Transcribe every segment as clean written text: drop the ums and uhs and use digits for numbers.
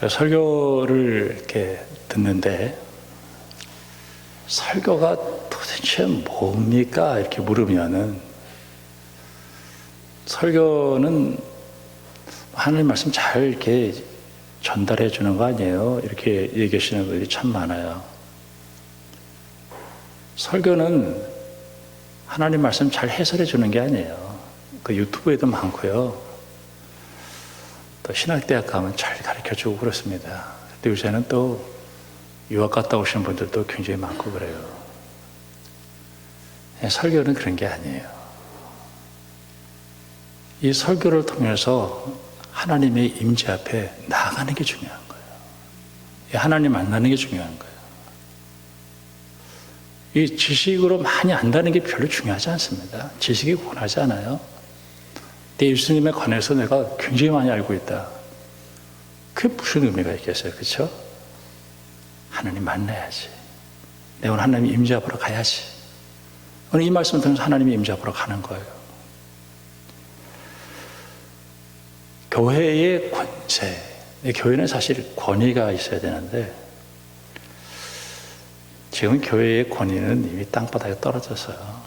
설교를 이렇게 듣는데 설교가 도대체 뭡니까? 이렇게 물으면은 설교는 하나님 말씀 잘 이렇게 전달해 주는 거 아니에요? 이렇게 얘기하시는 분들이 참 많아요. 설교는 하나님 말씀 잘 해설해 주는 게 아니에요. 그 유튜브에도 많고요. 또 신학대학 가면 잘 가르쳐 주고 그렇습니다. 근데 요새는 또 유학 갔다 오신 분들도 굉장히 많고 그래요. 설교는 그런 게 아니에요. 이 설교를 통해서 하나님의 임재 앞에 나아가는 게 중요한 거예요. 하나님 만나는 게 중요한 거예요. 이 지식으로 많이 안다는 게 별로 중요하지 않습니다. 지식이 원하지 않아요. 내 예수님에 관해서 내가 굉장히 많이 알고 있다. 그게 무슨 의미가 있겠어요? 그렇죠? 하나님 만나야지. 내가 오늘 하나님 임재 앞으로 가야지. 오늘 이 말씀을 통해서 하나님의 임재 앞으로 가는 거예요. 교회의 권세. 교회는 사실 권위가 있어야 되는데 지금 교회의 권위는 이미 땅바닥에 떨어졌어요.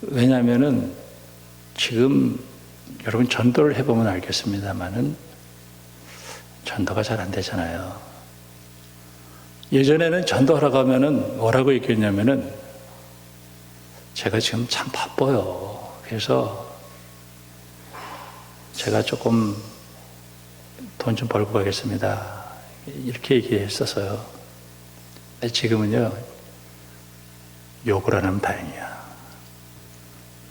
왜냐하면은 지금 여러분 전도를 해보면 알겠습니다만은 전도가 잘 안 되잖아요. 예전에는 전도하러 가면은 뭐라고 얘기했냐면은 제가 지금 참 바빠요. 그래서 제가 조금 돈 좀 벌고 가겠습니다. 이렇게 얘기했었어요. 근데 지금은요, 욕을 안 하면 다행이야.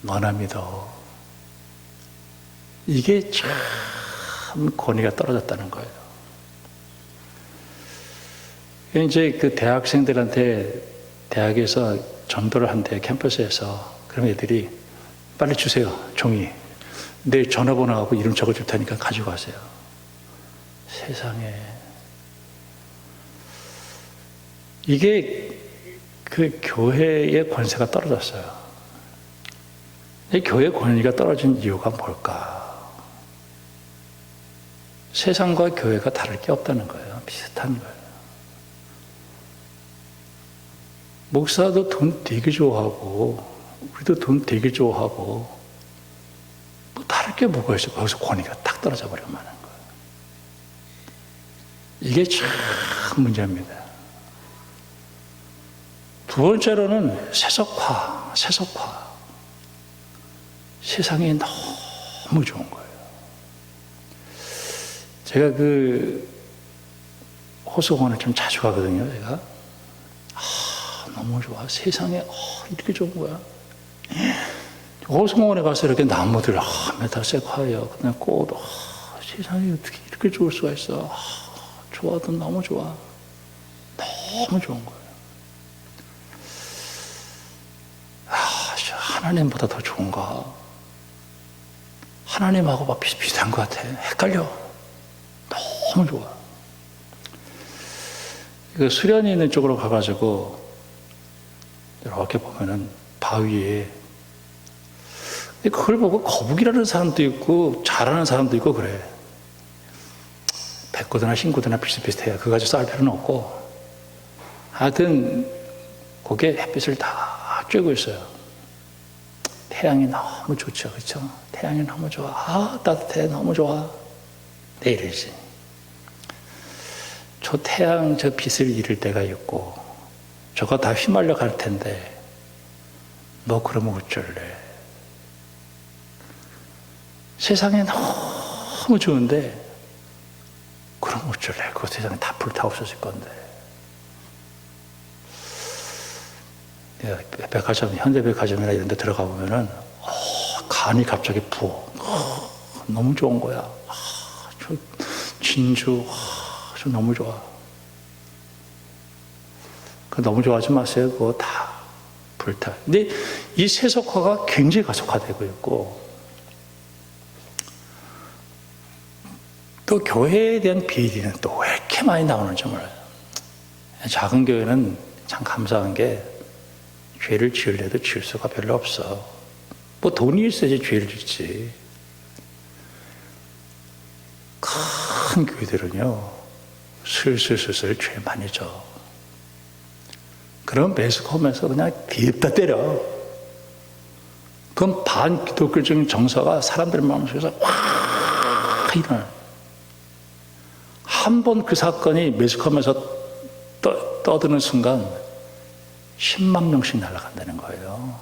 너나 믿어. 이게 참 권위가 떨어졌다는 거예요. 이제 그 대학생들한테 대학에서 전도를 한대, 캠퍼스에서. 그럼 애들이 빨리 주세요, 종이. 내 전화번호하고 이름 적어줄 테니까 가지고 가세요. 세상에. 이게 그 교회의 권세가 떨어졌어요. 이 교회 권위가 떨어진 이유가 뭘까? 세상과 교회가 다를 게 없다는 거예요. 비슷한 거예요. 목사도 돈 되게 좋아하고 우리도 돈 되게 좋아하고 뭐 다를 게 뭐가 있어? 거기서 권위가 딱 떨어져 버리면 하는 거예요. 이게 참 문제입니다. 두 번째로는 세속화. 세상이 너무 좋은 거예요. 제가 그 호수공원을 좀 자주 가거든요. 제가 너무 좋아. 세상에 이렇게 좋은 거야. 호수공원에 가서 이렇게 나무들 메타세콰이어, 그다음에 꽃, 세상에 어떻게 이렇게 좋을 수가 있어. 좋아도 너무 좋아. 너무 좋은 거예요. 하나님보다 더 좋은가? 하나님하고 막 비슷한 것 같아. 헷갈려. 너무 좋아. 그 수련이 있는 쪽으로 가가지고 이렇게 보면은 바위에 그걸 보고 거북이라는 사람도 있고 잘하는 사람도 있고 그래. 백구드나 흰구드나 비슷비슷해요. 그거 가지고 싸울 필요는 없고 하여튼 거기에 햇빛을 다 쬐고 있어요. 태양이 너무 좋죠. 그렇죠? 태양이 너무 좋아. 따뜻해. 너무 좋아. 내일이지. 저 태양 저 빛을 잃을 때가 있고 저거 다 휘말려 갈 텐데 너 그러면 어쩔래? 세상에 너무 좋은데 그럼 어쩔래? 그 세상에 다 불타 없어질 건데. 백화점, 현대백화점이나 이런 데 들어가 보면은 간이 갑자기 부어. 너무 좋은 거야. 저 진주, 저 너무 좋아. 그 너무 좋아하지 마세요. 그거 다 불타. 근데 이 세속화가 굉장히 가속화되고 있고 또 교회에 대한 비리는 또 왜 이렇게 많이 나오는지 몰라요. 작은 교회는 참 감사한 게 죄를 지으려도 지을 수가 별로 없어. 뭐 돈이 있어야지 죄를 짓지. 큰 교회들은요, 슬슬 죄 많이 져. 그럼 매스컴에서 그냥 뒤집다 때려. 그럼 반기독교적인 정서가 사람들 마음속에서 확 일어나요. 한 번 그 사건이 매스컴에서 떠드는 순간 10만 명씩 날아간다는 거예요.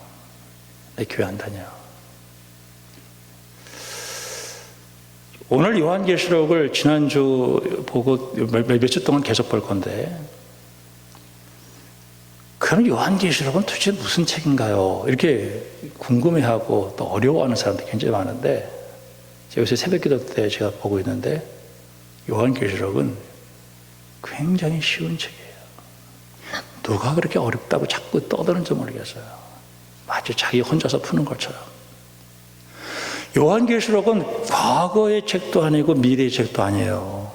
내 교회 안 다녀. 오늘 요한계시록을 지난주 보고 며칠 동안 계속 볼 건데, 그럼 요한계시록은 도대체 무슨 책인가요? 이렇게 궁금해하고 또 어려워하는 사람들이 굉장히 많은데, 제가 요새 새벽기도 때 제가 보고 있는데 요한계시록은 굉장히 쉬운 책이에요. 누가 그렇게 어렵다고 자꾸 떠드는지 모르겠어요. 마치 자기 혼자서 푸는 것처럼. 요한계시록은 과거의 책도 아니고 미래의 책도 아니에요.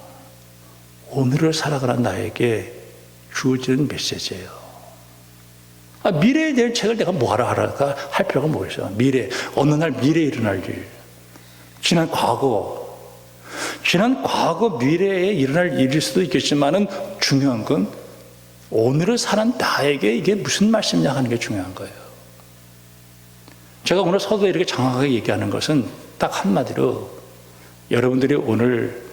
오늘을 살아가는 나에게 주어지는 메시지예요. 미래에 대한 책을 내가 뭐하러 할 필요가 뭐겠어요. 미래, 어느 날 미래에 일어날 일, 지난 과거 미래에 일어날 일일 수도 있겠지만은 중요한 건 오늘을 사는 나에게 이게 무슨 말씀이냐 하는 게 중요한 거예요. 제가 오늘 서두에 이렇게 장황하게 얘기하는 것은 딱 한마디로 여러분들이 오늘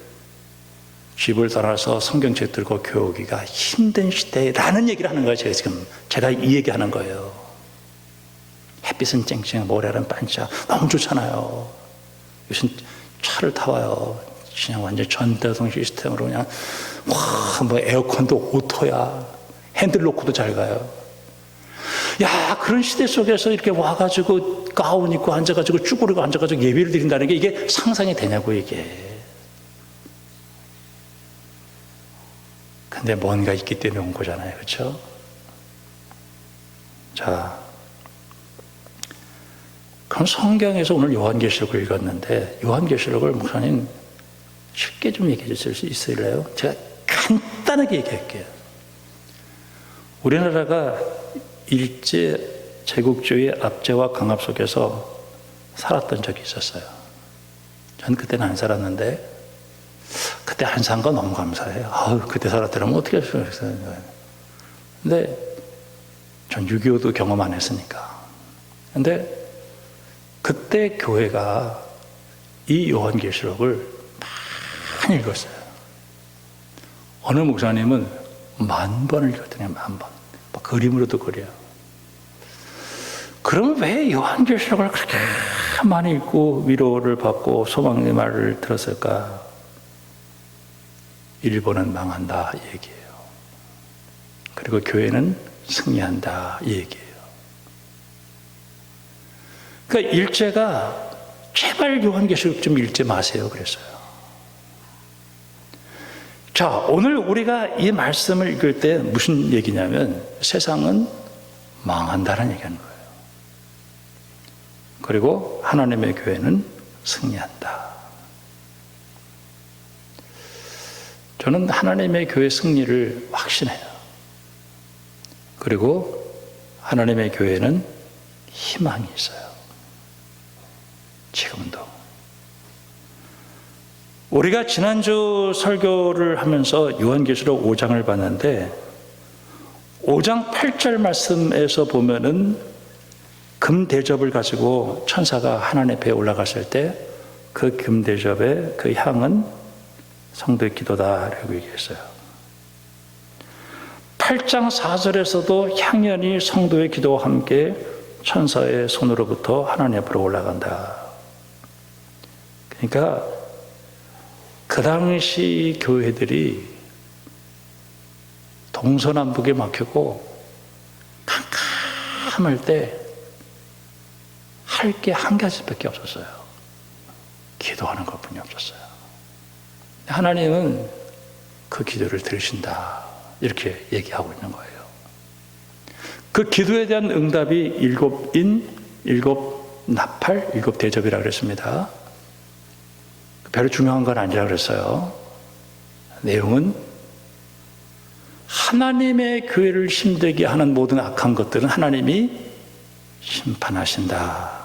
집을 떠나서 성경책 들고 교회 오기가 힘든 시대라는 얘기를 하는 거예요. 제가 이 얘기하는 거예요. 햇빛은 쨍쨍, 모래는 반짝, 너무 좋잖아요. 요즘 차를 타와요. 그냥 완전 전대동 시스템으로 그냥 뭐 에어컨도 오토야, 핸들 놓고도 잘 가요. 야, 그런 시대 속에서 이렇게 와가지고 가운 입고 앉아가지고 쭈그리고 앉아가지고 예배를 드린다는 게 이게 상상이 되냐고, 이게. 근데 뭔가 있기 때문에 온 거잖아요. 그렇죠? 자, 그럼 성경에서 오늘 요한계시록을 읽었는데 요한계시록을 목사님 쉽게 좀 얘기해 주실 수 있을래요? 제가 간단하게 얘기할게요. 우리나라가 일제 제국주의 압제와 강압 속에서 살았던 적이 있었어요. 전 그때는 안 살았는데 그때 안 산 거 너무 감사해요. 그때 살았더라면 어떻게 했어요? 근데 전 6.25도 경험 안 했으니까. 근데 그때 교회가 이 요한계시록을 많이 읽었어요. 어느 목사님은 10,000번을 읽었더니 10,000번. 그림으로도 그려요. 그럼 왜 요한계시록을 그렇게 많이 읽고 위로를 받고 소망의 말을 들었을까? 일본은 망한다, 이 얘기예요. 그리고 교회는 승리한다, 이 얘기예요. 그러니까 일제가 제발 요한계시록 좀 읽지 마세요, 그랬어요. 자, 오늘 우리가 이 말씀을 읽을 때 무슨 얘기냐면 세상은 망한다는 얘기하는 거예요. 그리고 하나님의 교회는 승리한다. 저는 하나님의 교회 승리를 확신해요. 그리고 하나님의 교회는 희망이 있어요. 지금도. 우리가 지난주 설교를 하면서 요한계시록 5장을 봤는데 5장 8절 말씀에서 보면은 금대접을 가지고 천사가 하나님 배에 올라갔을 때 그 금대접의 그 향은 성도의 기도다라고 얘기했어요. 8장 4절에서도 향연이 성도의 기도와 함께 천사의 손으로부터 하나님 앞으로 올라간다. 그러니까 그 당시 교회들이 동서남북에 막히고 캄캄할 때 할 게 한 가지밖에 없었어요. 기도하는 것뿐이 없었어요. 하나님은 그 기도를 들으신다, 이렇게 얘기하고 있는 거예요. 그 기도에 대한 응답이 7인, 7나팔, 7대접이라고 그랬습니다. 별로 중요한 건 아니라고 그랬어요. 내용은 하나님의 교회를 힘들게 하는 모든 악한 것들은 하나님이 심판하신다.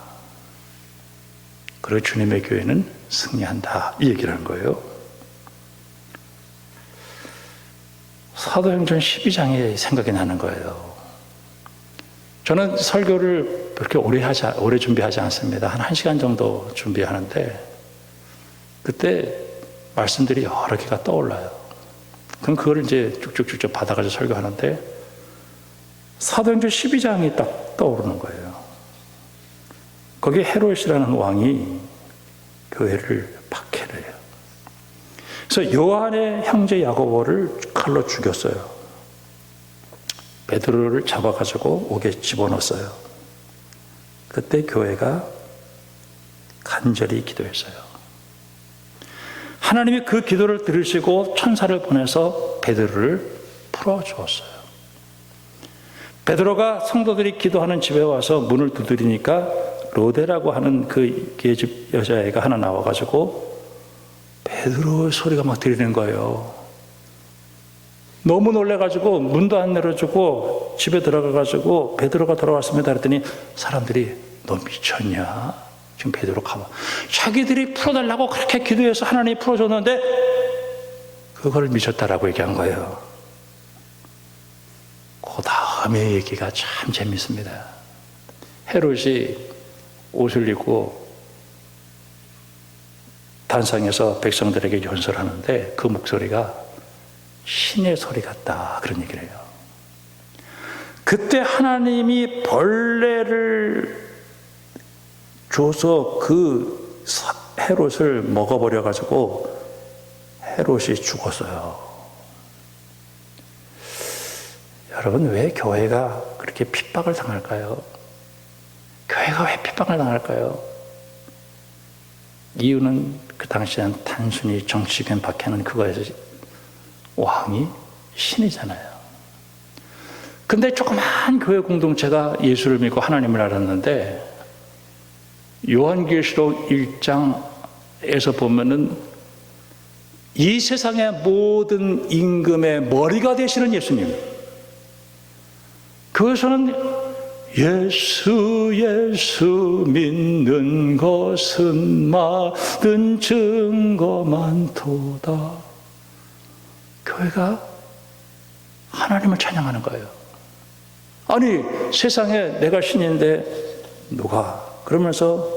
그리고 주님의 교회는 승리한다, 이 얘기를 하는 거예요. 사도행전 12장이 생각이 나는 거예요. 저는 설교를 그렇게 오래 준비하지 않습니다. 한 1시간 정도 준비하는데 그때 말씀들이 여러 개가 떠올라요. 그럼 그걸 이제 쭉쭉쭉 받아가지고 설교하는데 사도행전 12장이 딱 떠오르는 거예요. 거기에 헤롯이라는 왕이 교회를 박해를 해요. 그래서 요한의 형제 야고보를 칼로 죽였어요. 베드로를 잡아가지고 옥에 집어넣었어요. 그때 교회가 간절히 기도했어요. 하나님이 그 기도를 들으시고 천사를 보내서 베드로를 풀어주었어요. 베드로가 성도들이 기도하는 집에 와서 문을 두드리니까 로데라고 하는 그 계집 여자애가 하나 나와가지고 베드로의 소리가 막 들리는 거예요. 너무 놀래가지고 문도 안 열어주고 집에 들어가가지고 베드로가 돌아왔습니다 그랬더니 사람들이 너 미쳤냐? 지금 베드로 가봐. 자기들이 풀어달라고 그렇게 기도해서 하나님이 풀어줬는데 그걸 미쳤다라고 얘기한 거예요. 그 다음에 얘기가 참 재밌습니다. 헤롯이 옷을 입고 단상에서 백성들에게 연설하는데 그 목소리가 신의 소리 같다 그런 얘기를 해요. 그때 하나님이 벌레를 줘서 그 헤롯을 먹어버려 가지고 헤롯이 죽었어요. 여러분 왜 교회가 그렇게 핍박을 당할까요? 교회가 왜 핍박을 당할까요? 이유는 그 당시엔 단순히 정치적인 박해는 그거에서 왕이 신이잖아요. 근데 조그만 교회 공동체가 예수를 믿고 하나님을 알았는데 요한계시록 1장에서 보면은 이 세상의 모든 임금의 머리가 되시는 예수님, 그것은 예수 믿는 것은 많은 증거 많도다. 교회가 하나님을 찬양하는 거예요. 아니 세상에 내가 신인데 누가 그러면서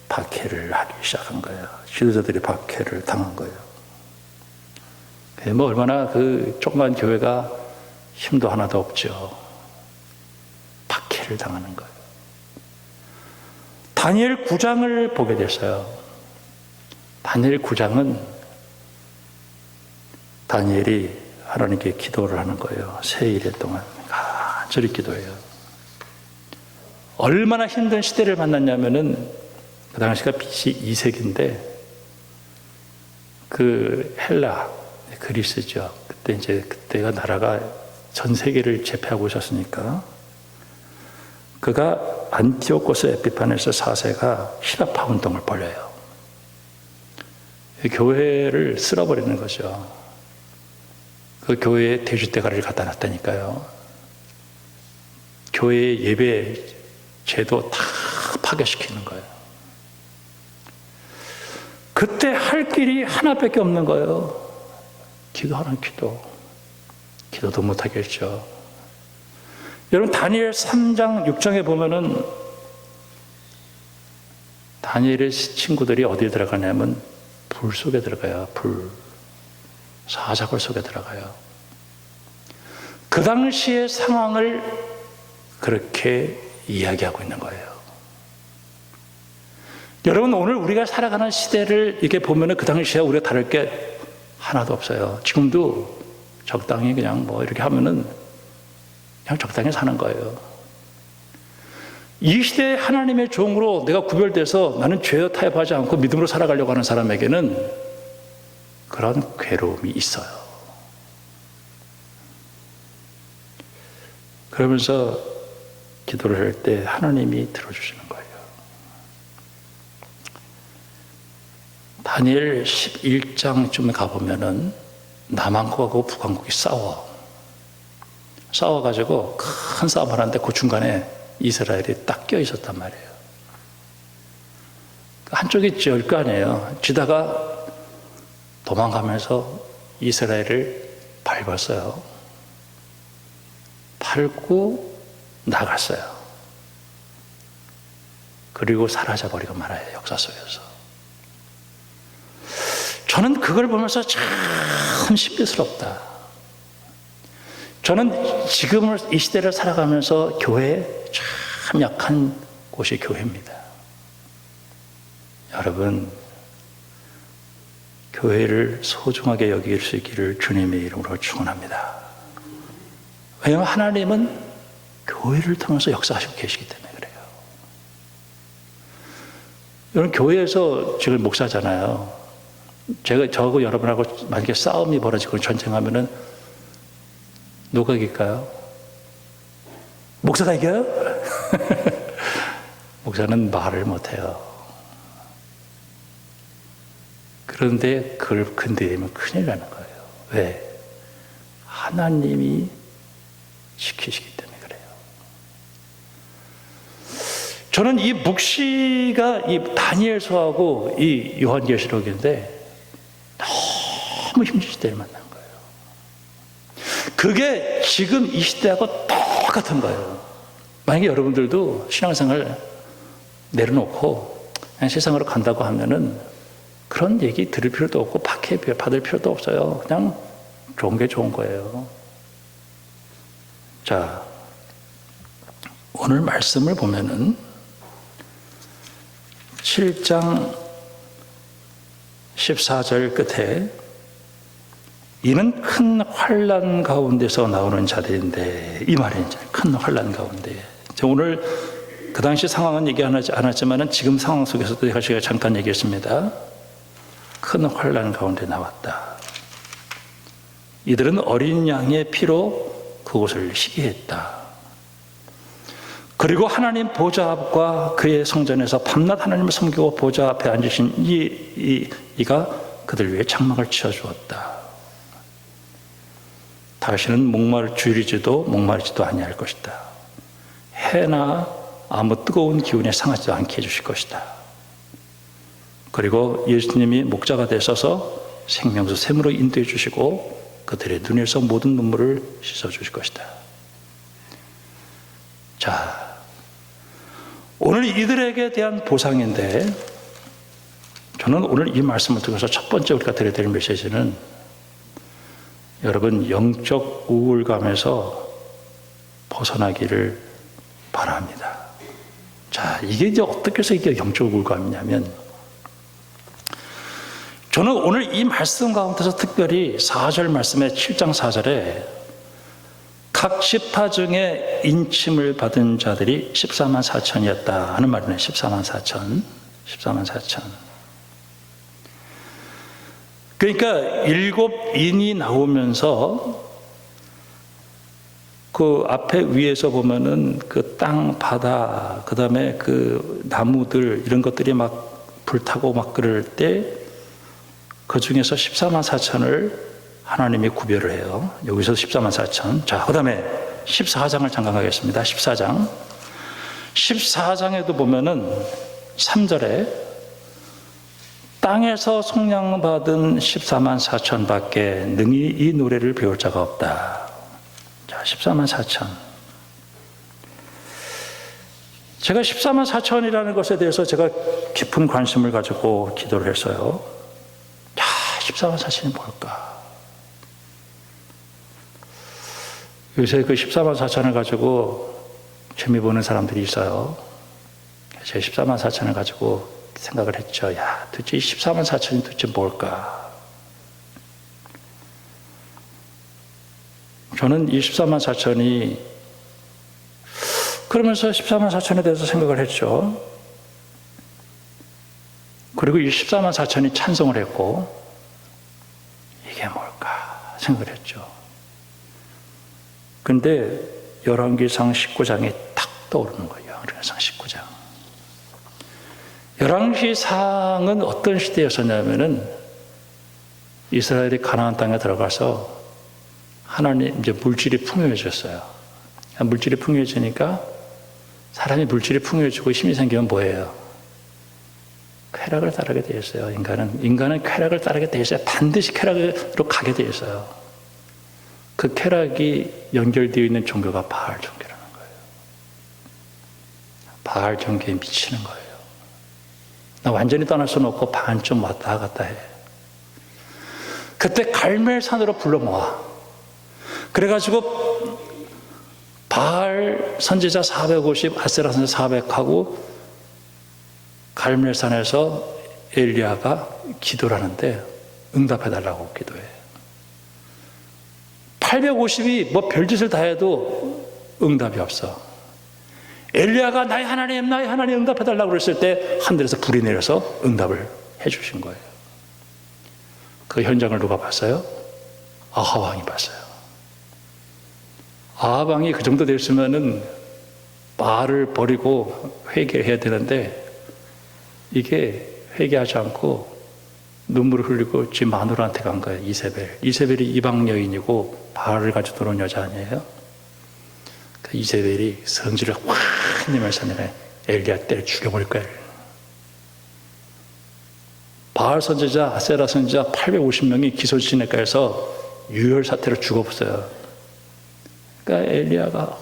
박해를 하기 시작한 거예요. 지도자들이 박해를 당한 거예요. 뭐 얼마나 그 조그만 교회가 힘도 하나도 없죠. 박해를 당하는 거예요. 다니엘 9장을 보게 됐어요. 다니엘 9장은 다니엘이 하나님께 기도를 하는 거예요. 세 일해 동안 간절히 기도해요. 얼마나 힘든 시대를 만났냐면은 그 당시가 BC 2세기인데 그 헬라 그리스죠. 그때가 나라가 전 세계를 제패하고 있었으니까 그가 안티오코스 에피파네스 4세가 실업파 운동을 벌여요. 교회를 쓸어버리는 거죠. 그 교회에 대주대가리를 갖다 놨다니까요. 교회의 예배 제도 다 파괴시키는 거예요. 그때 할 길이 하나밖에 없는 거예요. 기도하는 기도. 기도도 못하겠죠. 여러분 다니엘 3장 6장에 보면은 다니엘의 친구들이 어디에 들어가냐면 불 속에 들어가요. 불. 사자굴 속에 들어가요. 그 당시의 상황을 그렇게 이야기하고 있는 거예요. 여러분 오늘 우리가 살아가는 시대를 이렇게 보면은 그 당시에 우리가 다를 게 하나도 없어요. 지금도 적당히 그냥 뭐 이렇게 하면은 그냥 적당히 사는 거예요. 이 시대에 하나님의 종으로 내가 구별돼서 나는 죄에 타협하지 않고 믿음으로 살아가려고 하는 사람에게는 그런 괴로움이 있어요. 그러면서 기도를 할 때 하나님이 들어주시는 거예요. 다니엘 11장쯤에 가보면은 남한국하고 북한국이 싸워가지고 큰 싸움을 하는데 그 중간에 이스라엘이 딱 껴 있었단 말이에요. 한쪽이 질 거 아니에요. 지다가 도망가면서 이스라엘을 다 입었어요. 팔고 나갔어요. 그리고 사라져버리고 말아요. 역사 속에서. 저는 그걸 보면서 참 신비스럽다. 저는 지금을 이 시대를 살아가면서 교회에 참 약한 곳이 교회입니다. 여러분, 교회를 소중하게 여길 수 있기를 주님의 이름으로 축원합니다. 왜냐하면 하나님은 교회를 통해서 역사하시고 계시기 때문에 그래요. 여러분, 교회에서 지금 목사잖아요. 저하고 여러분하고 만약에 싸움이 벌어지고 전쟁하면은 누가 이길까요? 목사가 이겨요? 목사는 말을 못해요. 그런데 그걸 건드리면 큰일 나는 거예요. 왜? 하나님이 지키시기 때문에 그래요. 저는 이 묵시가 이 다니엘서하고 이 요한계시록인데 너무 힘든 시대를 만난 거예요. 그게 지금 이 시대하고 똑같은 거예요. 만약에 여러분들도 신앙생활 내려놓고 그냥 세상으로 간다고 하면은 그런 얘기 들을 필요도 없고 박해 받을 필요도 없어요. 그냥 좋은 게 좋은 거예요. 자, 오늘 말씀을 보면은 7장 14절 끝에 이는 큰 환난 가운데서 나오는 자들인데, 이 말이 이제 큰 환난 가운데. 오늘 그 당시 상황은 얘기 않았지만 지금 상황 속에서도 제가 잠깐 얘기했습니다. 큰 환난 가운데 나왔다. 이들은 어린 양의 피로 그곳을 희귀했다. 그리고 하나님 보좌 앞과 그의 성전에서 밤낮 하나님을 섬기고 보좌 앞에 앉으신 이가 그들 위해 장막을 치워주었다. 다시는 목마르지도 아니할 것이다. 해나 아무 뜨거운 기운에 상하지도 않게 해주실 것이다. 그리고 예수님이 목자가 되셔서 생명수 샘으로 인도해 주시고 그들의 눈에서 모든 눈물을 씻어 주실 것이다. 자, 오늘 이들에게 대한 보상인데, 저는 오늘 이 말씀을 통해서 첫 번째 우리가 드려야 될 메시지는, 여러분 영적 우울감에서 벗어나기를 바랍니다. 자, 이게 이제 어떻게 해서 이게 영적 우울감이냐면, 저는 오늘 이 말씀 가운데서 특별히 4절 말씀에 7장 4절에 각 지파 중에 인침을 받은 자들이 14만 4천이었다 하는 말이네. 14만 4천. 그러니까 7인이 나오면서 그 앞에 위에서 보면은 그 땅, 바다, 그 다음에 그 나무들 이런 것들이 막 불타고 막 그럴 때 그 중에서 14만 4천을 하나님이 구별을 해요. 여기서 14만 4천. 자, 그 다음에 14장을 잠깐 가겠습니다. 14장. 14장에도 보면은 3절에 땅에서 속량받은 14만 4천 밖에 능히 이 노래를 배울 자가 없다. 자, 14만 4천. 제가 14만 4천이라는 것에 대해서 제가 깊은 관심을 가지고 기도를 했어요. 야, 14만 4천이 뭘까? 요새 그 14만 4천을 가지고 재미 보는 사람들이 있어요. 제가 14만 4천을 가지고 생각을 했죠. 야, 도대체 이 14만 4천이 도대체 뭘까? 저는 이 14만 4천이 그러면서 14만 4천에 대해서 생각을 했죠. 그리고 이 14만 4천이 찬송을 했고, 이게 뭘까 생각을 했죠. 근데 열왕기상 19장이 탁 떠오르는 거예요. 열왕기상 19장. 열왕기상은 어떤 시대였었냐면은 이스라엘이 가나안 땅에 들어가서 하나님 이제 물질이 풍요해졌어요. 물질이 풍요해지니까 사람이 물질이 풍요해지고 힘이 생기면 뭐예요? 쾌락을 따르게 되어 있어요. 인간은 쾌락을 따르게 되어 있어요. 반드시 쾌락으로 가게 되어 있어요. 그 쾌락이 연결되어 있는 종교가 바알 종교라는 거예요. 바알 종교에 미치는 거예요. 나 완전히 떠날 수는 없고 반쯤 왔다 갔다 해. 그때 갈멜산으로 불러 모아. 그래가지고 바알 선지자 450, 아세라 선지자 400하고 갈멜산에서 엘리야가 기도를 하는데 응답해달라고 기도해. 850이 뭐 별짓을 다 해도 응답이 없어. 엘리야가 나의 하나님 응답해달라고 그랬을 때 하늘에서 불이 내려서 응답을 해주신 거예요. 그 현장을 누가 봤어요? 아합 왕이 봤어요. 아합 왕이 그 정도 됐으면은 바알을 버리고 회개해야 되는데 이게 회개하지 않고 눈물을 흘리고 지 마누라한테 간 거예요. 이세벨이 이방 여인이고 바알을 가지고 들어온 여자 아니에요? 그 이세벨이 성질을 확 내면서 내가 엘리야 때려 죽여버릴 거야. 바알 선지자, 아세라 선지자 850명이 기소시내가에서 유혈 사태로 죽어버렸어요. 그러니까 엘리야가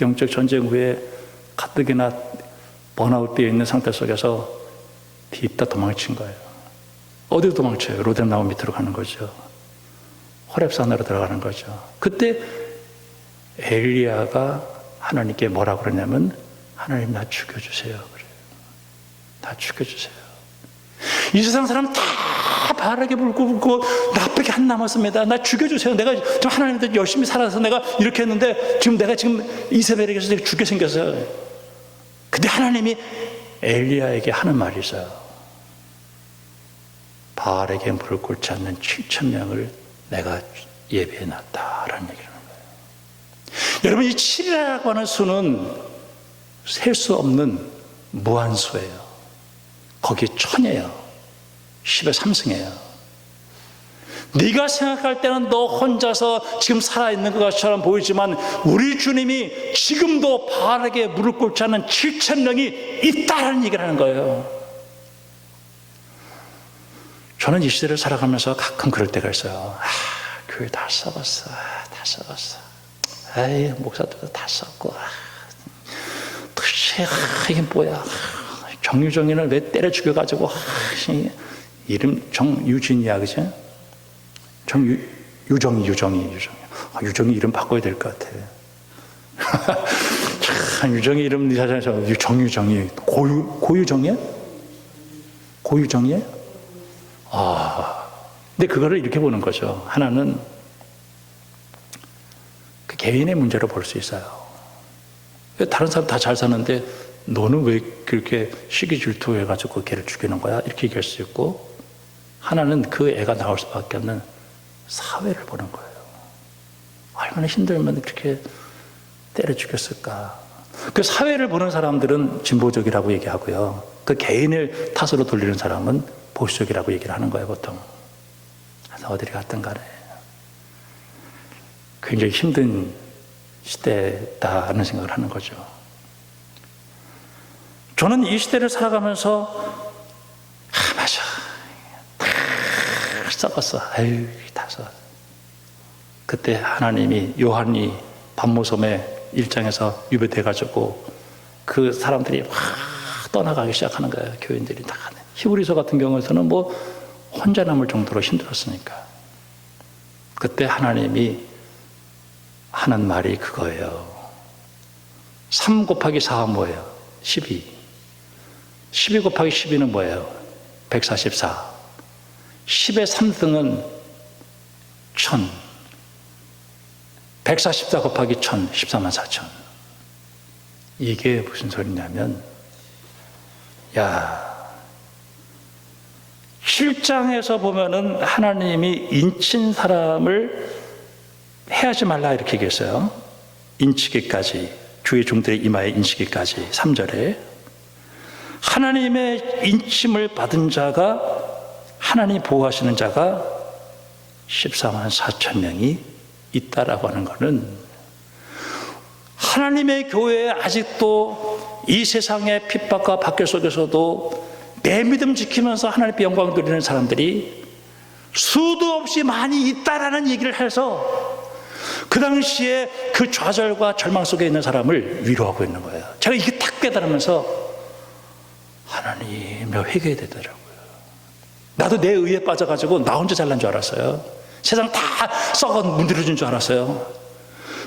영적 전쟁 후에 가뜩이나 번아웃되어 있는 상태 속에서 뒤집다 도망친 거예요. 어디로 도망쳐요? 로뎀나무 밑으로 가는 거죠. 호렙산으로 들어가는 거죠. 그때 엘리야가 하나님께 뭐라고 그러냐면 하나님 나 죽여주세요. 그래요. 나 죽여주세요. 이 세상 사람 다 바르게 불고 나쁘게 안 남았습니다. 나 죽여주세요. 내가 좀 하나님한테 열심히 살아서 내가 이렇게 했는데 내가 이세벨에게서 죽게 생겼어요. 근데 하나님이 엘리야에게 하는 말이 있어요. 바알에게 무릎 꿇지 않는 7,000명을 내가 예비해 놨다라는 얘기를 하는 거예요. 여러분, 이 7이라고 하는 수는 셀 수 없는 무한수예요. 거기에 1000이에요. 10의 3승이에요. 네가 생각할 때는 너 혼자서 지금 살아있는 것처럼 보이지만 우리 주님이 지금도 바알에게 무릎 꿇지 않는 7,000명이 있다라는 얘기를 하는 거예요. 저는 이 시대를 살아가면서 가끔 그럴 때가 있어요. 교회 다 썩었어. 다 썩었어. 아이, 목사들도 다 썩고. 도대체 이게 뭐야. 정유정이를 왜 때려 죽여가지고 이름 정유진이야, 그치? 유정이. 유정이 이름 바꿔야 될 것 같아. 참, 유정이 이름 니사장에서 정유정이 고유정이야? 고유정이야? 근데 그거를 이렇게 보는 거죠. 하나는 그 개인의 문제로 볼 수 있어요. 다른 사람 다 잘 사는데 너는 왜 그렇게 시기 질투해가지고 그 개를 죽이는 거야? 이렇게 얘기할 수 있고, 하나는 그 애가 나올 수밖에 없는 사회를 보는 거예요. 얼마나 힘들면 그렇게 때려 죽였을까? 그 사회를 보는 사람들은 진보적이라고 얘기하고요. 그 개인을 탓으로 돌리는 사람은 보수적이라고 얘기를 하는 거예요, 보통. 그래서 어디를 갔든 간에 굉장히 힘든 시대다는 생각을 하는 거죠. 저는 이 시대를 살아가면서 맞아. 다 썩었어. 아유, 다 썩었어. 그때 하나님이 요한이 반모섬의 1장에서 유배돼가지고 그 사람들이 확 떠나가기 시작하는 거예요. 교인들이 다. 히브리서 같은 경우에서는 뭐 혼자 남을 정도로 힘들었으니까. 그때 하나님이 하는 말이 그거예요. 3 곱하기 4가 뭐예요? 12. 12 곱하기 12는 뭐예요? 144. 10의 3등은 1000. 144 곱하기 1000, 14만 4천. 이게 무슨 소리냐면, 7장에서 보면은 하나님이 인친 사람을 해하지 말라 이렇게 얘기했어요. 인치기까지, 주의 종들의 이마에 인치기까지. 3절에 하나님의 인침을 받은 자가, 하나님이 보호하시는 자가 14만 4천 명이 있다라고 하는 것은, 하나님의 교회에 아직도 이 세상의 핍박과 박해 속에서도 내 믿음 지키면서 하나님께 영광 돌리는 사람들이 수도 없이 많이 있다라는 얘기를 해서, 그 당시에 그 좌절과 절망 속에 있는 사람을 위로하고 있는 거예요. 제가 이게 딱 깨달으면서 하나님의 회개가 되더라고요. 나도 내 의에 빠져가지고 나 혼자 잘난 줄 알았어요. 세상 다 썩어 문드러진 줄 알았어요.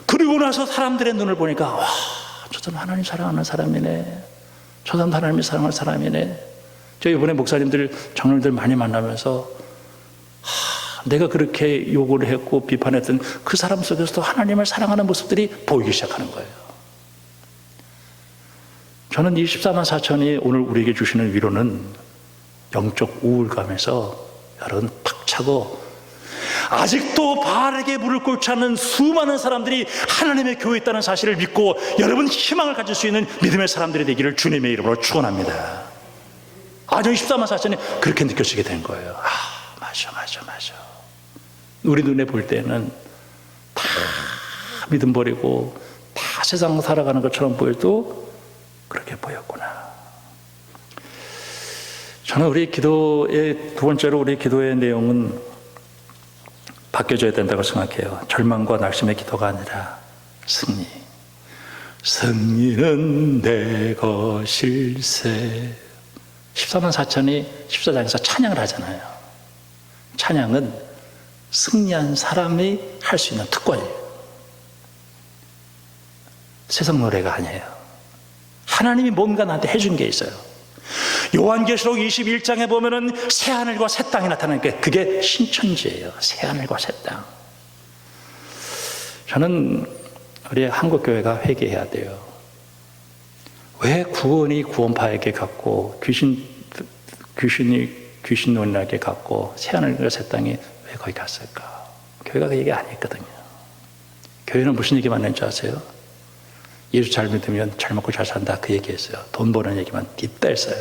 그리고 나서 사람들의 눈을 보니까 와, 저 사람 하나님 사랑하는 사람이네. 저 사람 하나님이 사랑하는 사람이네. 저 이번에 목사님들, 장로님들 많이 만나면서 내가 그렇게 욕을 했고 비판했던 그 사람 속에서도 하나님을 사랑하는 모습들이 보이기 시작하는 거예요. 저는 이 14만 4천이 오늘 우리에게 주시는 위로는 영적 우울감에서 여러분 팍 차고 아직도 바르게 물을 끓지 않는 수많은 사람들이 하나님의 교회에 있다는 사실을 믿고 여러분 희망을 가질 수 있는 믿음의 사람들이 되기를 주님의 이름으로 축원합니다. 아주 14만 4천이 그렇게 느껴지게 된 거예요. 맞아. 우리 눈에 볼 때는 다 믿음 버리고 다 세상 살아가는 것처럼 보여도 그렇게 보였구나. 저는 우리 기도의 두 번째로 우리 기도의 내용은 바뀌어져야 된다고 생각해요. 절망과 낙심의 기도가 아니라 승리. 승리는 내 것일세. 14만 4천이 14장에서 찬양을 하잖아요. 찬양은 승리한 사람이 할 수 있는 특권이에요. 세상 노래가 아니에요. 하나님이 뭔가 나한테 해준 게 있어요. 요한계시록 21장에 보면은 새하늘과 새 땅이 나타나는 게 그게 신천지예요. 새하늘과 새 땅. 저는 우리 한국교회가 회개해야 돼요. 왜 구원이 구원파에게 갔고 귀신 논리에게 갔고 새하늘과 새 땅이 왜 거기 갔을까? 교회가 그 얘기 안 했거든요. 교회는 무슨 얘기만 했는지 아세요? 예수 잘 믿으면 잘 먹고 잘 산다 그 얘기했어요. 돈 버는 얘기만 뒷다 했어요.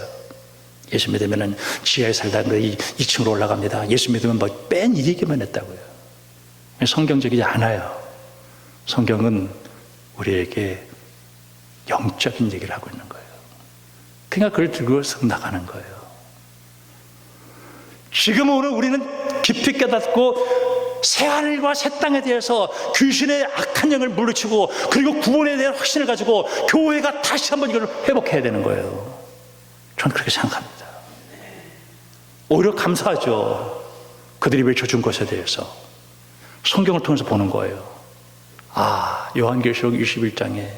예수 믿으면 지하에 살다 2층으로 올라갑니다. 예수 믿으면 뺀 이 얘기만 했다고요. 성경적이지 않아요. 성경은 우리에게 영적인 얘기를 하고 있는 거예요. 그러니까 그걸 들고 나가는 거예요. 지금 오늘 우리는 깊이 깨닫고 새하늘과 새 땅에 대해서 귀신의 악한 영을 물리치고 그리고 구원에 대한 확신을 가지고 교회가 다시 한번 이걸 회복해야 되는 거예요. 저는 그렇게 생각합니다. 오히려 감사하죠. 그들이 외쳐준 것에 대해서 성경을 통해서 보는 거예요. 요한계시록 21장에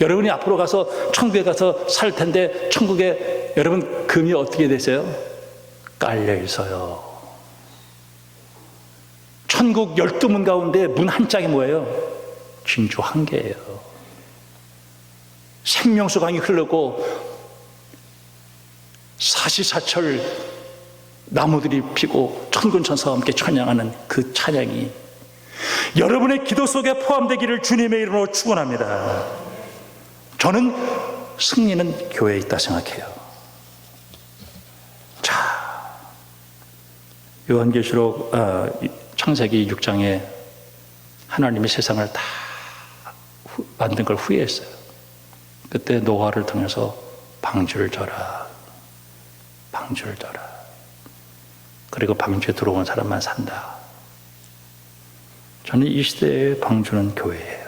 여러분이 앞으로 가서 천국에 가서 살 텐데 천국에 여러분 금이 어떻게 되세요? 깔려 있어요. 천국 12문 가운데 문 한 짝이 뭐예요? 진주 한 개예요. 생명수 강이 흐르고 사시사철 나무들이 피고 천군천사와 함께 찬양하는 그 찬양이 여러분의 기도 속에 포함되기를 주님의 이름으로 축원합니다. 저는 승리는 교회에 있다 생각해요. 자, 요한계시록 창세기 6장에 하나님이 세상을 다 만든 걸 후회했어요. 그때 노아를 통해서 방주를 져라. 그리고 방주에 들어온 사람만 산다. 저는 이 시대의 방주는 교회예요.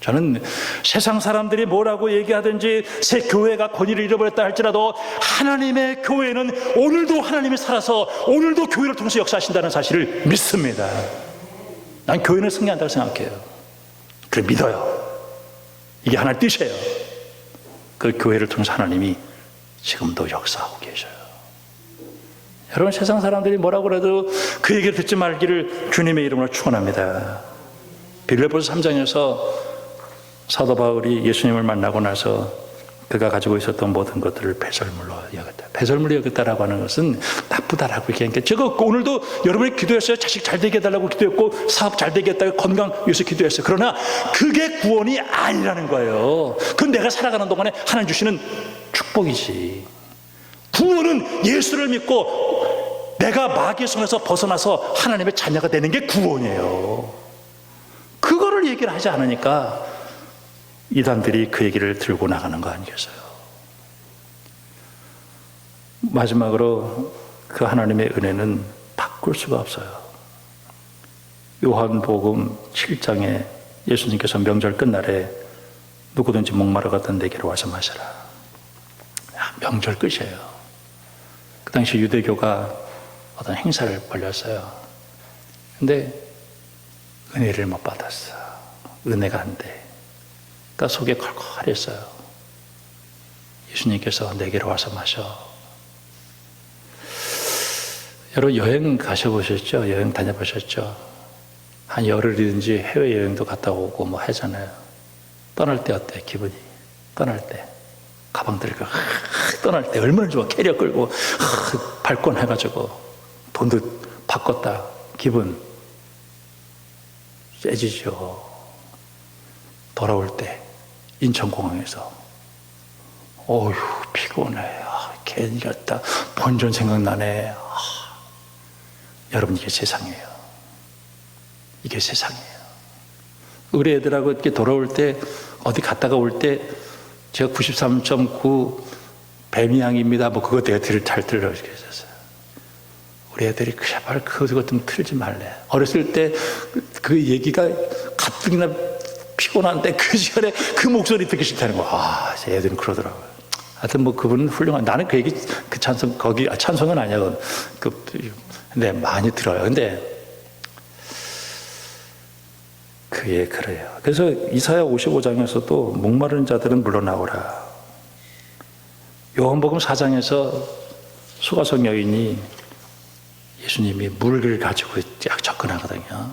저는 세상 사람들이 뭐라고 얘기하든지 새 교회가 권위를 잃어버렸다 할지라도 하나님의 교회는 오늘도 하나님이 살아서 오늘도 교회를 통해서 역사하신다는 사실을 믿습니다. 난 교회는 승리한다고 생각해요. 그래 믿어요. 이게 하나의 뜻이에요. 그 교회를 통해서 하나님이 지금도 역사하고 계셔요. 여러분 세상 사람들이 뭐라고 해도 그 얘기를 듣지 말기를 주님의 이름으로 축원합니다. 빌립보서 3장에서 사도 바울이 예수님을 만나고 나서 그가 가지고 있었던 모든 것들을 배설물로 여겼다. 배설물로 여겼다라고 하는 것은 나쁘다라고 얘기하니까 제가 오늘도 여러분이 기도했어요. 자식 잘 되게 해달라고 기도했고 사업 잘 되게 했다고 건강 위해서 기도했어요. 그러나 그게 구원이 아니라는 거예요. 그건 내가 살아가는 동안에 하나님 주시는 축복이지. 구원은 예수를 믿고 내가 마귀의 손에서 벗어나서 하나님의 자녀가 되는 게 구원이에요. 그거를 얘기를 하지 않으니까 이단들이 그 얘기를 들고 나가는 거 아니겠어요? 마지막으로 그 하나님의 은혜는 바꿀 수가 없어요. 요한복음 7장에 예수님께서 명절 끝날에 누구든지 목마르거든 내게로 와서 마시라. 명절 끝이에요. 그 당시 유대교가 어떤 행사를 벌렸어요. 근데 은혜를 못 받았어. 은혜가 안 돼. 그러니까 속에 컬컬했어요. 예수님께서 내게로 와서 마셔. 여러분 여행 가셔보셨죠? 여행 다녀보셨죠? 한 열흘이든지 해외여행도 갔다 오고 뭐 하잖아요. 떠날 때 어때? 기분이? 떠날 때 가방 들고 떠날 때 얼마나 좋아. 캐리어 끌고 발권 해가지고 돈도 바꿨다. 기분 세지죠. 돌아올 때 인천공항에서 어휴 피곤해. 괜히 갔다. 본전 생각나네. 여러분 이게 세상이에요. 이게 세상이에요. 우리 애들하고 이렇게 돌아올 때 어디 갔다가 올 때 제가 93.9 뱀이양입니다. 뭐 그거 내가 들으려고 했었어요. 우리 애들이 제발 그것 좀 틀지 말래. 어렸을 때 그 얘기가 가뜩이나 피곤한데 그 시간에 그 목소리 듣기 싫다는 거야. 제 애들은 그러더라고요. 하여튼 뭐 그분은 훌륭한. 나는 그 얘기 그 찬송 거기 찬송은 아니야. 근데 많이 들어요. 근데 그게 그래요. 그래서 이사야 55장에서도 목마른 자들은 물러나오라. 요한복음 4장에서 수가성 여인이 예수님이 물을 가지고 접근하거든요.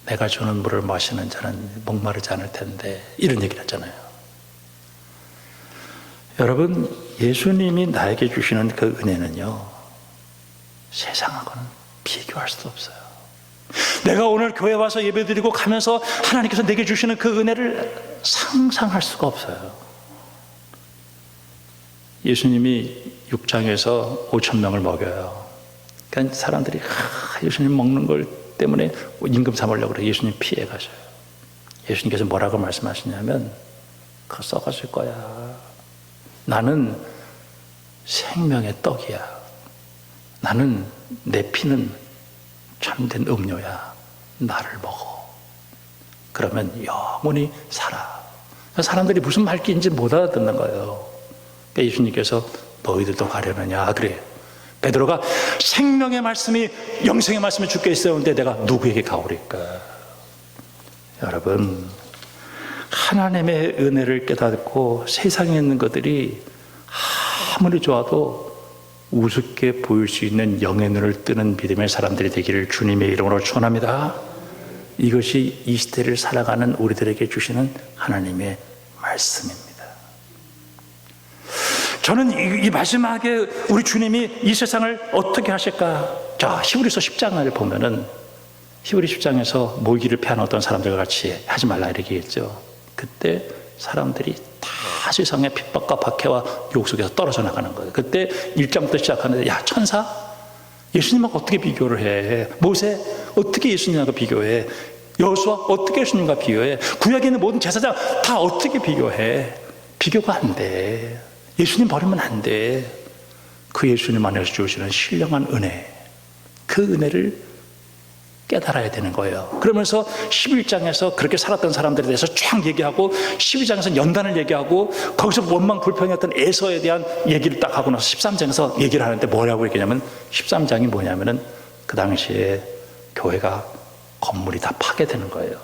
내가 주는 물을 마시는 자는 목마르지 않을 텐데 이런 얘기를 했잖아요. 여러분 예수님이 나에게 주시는 그 은혜는요 세상하고는 비교할 수도 없어요. 내가 오늘 교회 와서 예배드리고 가면서 하나님께서 내게 주시는 그 은혜를 상상할 수가 없어요. 예수님이 6장에서 5,000명을 먹여요. 그러니까 사람들이 예수님 먹는 걸 때문에 임금 삼으려고 그래. 예수님 피해 가셔요. 예수님께서 뭐라고 말씀하시냐면 그거 썩어질 거야. 나는 생명의 떡이야. 나는 내 피는 참된 음료야. 나를 먹어. 그러면 영원히 살아. 사람들이 무슨 말인지 못 알아듣는 거예요. 그러니까 예수님께서 너희들도 가려느냐. 그래. 베드로가 생명의 말씀이 영생의 말씀이 주께 있었는데 내가 누구에게 가오리까. 여러분 하나님의 은혜를 깨닫고 세상에 있는 것들이 아무리 좋아도 우습게 보일 수 있는 영의 눈을 뜨는 믿음의 사람들이 되기를 주님의 이름으로 축원합니다. 이것이 이 시대를 살아가는 우리들에게 주시는 하나님의 말씀입니다. 저는 이 마지막에 우리 주님이 이 세상을 어떻게 하실까? 자, 히브리서 10장을 보면은 히브리 10장에서 모이기를 피하는 어떤 사람들과 같이 하지 말라 이렇게 했죠. 그때 사람들이 다 세상의 핍박과 박해와 유혹 속에서 떨어져 나가는 거예요. 그때 1장부터 시작하는데 야 천사? 예수님하고 어떻게 비교를 해? 모세? 어떻게 예수님하고 비교해? 여호수아? 어떻게 예수님과 비교해? 구약에 있는 모든 제사장 다 어떻게 비교해? 비교가 안 돼. 예수님 버리면 안 돼. 그 예수님 안에서 주시는 신령한 은혜, 그 은혜를 깨달아야 되는 거예요. 그러면서 11장에서 그렇게 살았던 사람들에 대해서 쫙 얘기하고 12장에서 연단을 얘기하고 거기서 원망 불평했던 에서에 대한 얘기를 딱 하고 나서 13장에서 얘기를 하는데 뭐라고 얘기냐면 13장이 뭐냐면은 그 당시에 교회가 건물이 다 파괴되는 거예요.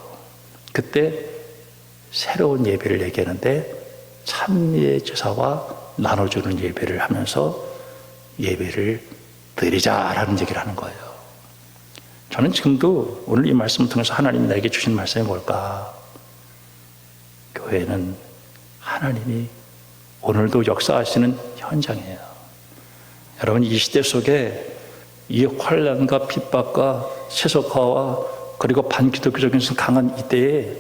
그때 새로운 예배를 얘기하는데 참미의 제사와 나눠주는 예배를 하면서 예배를 드리자라는 얘기를 하는 거예요. 저는 지금도 오늘 이 말씀을 통해서 하나님이 나에게 주신 말씀이 뭘까? 교회는 하나님이 오늘도 역사하시는 현장이에요. 여러분 이 시대 속에 이 환난과 핍박과 세속화와 그리고 반기독교적인 강한 이때에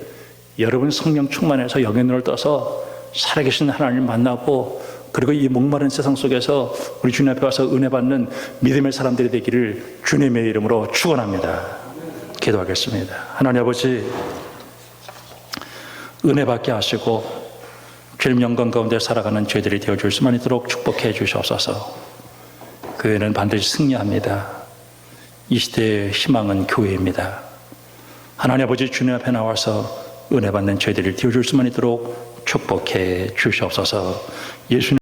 여러분 성령 충만해서 영의 눈을 떠서 살아계신 하나님을 만나고 그리고 이 목마른 세상 속에서 우리 주님 앞에 와서 은혜 받는 믿음의 사람들이 되기를 주님의 이름으로 축원합니다. 기도하겠습니다. 하나님 아버지 은혜 받게 하시고 죄의 영광 가운데 살아가는 죄들이 되어줄 수만 있도록 축복해 주시옵소서. 교회는 반드시 승리합니다. 이 시대의 희망은 교회입니다. 하나님 아버지 주님 앞에 나와서 은혜 받는 저희들을 띄워줄 수만 있도록 축복해 주시옵소서. 예수님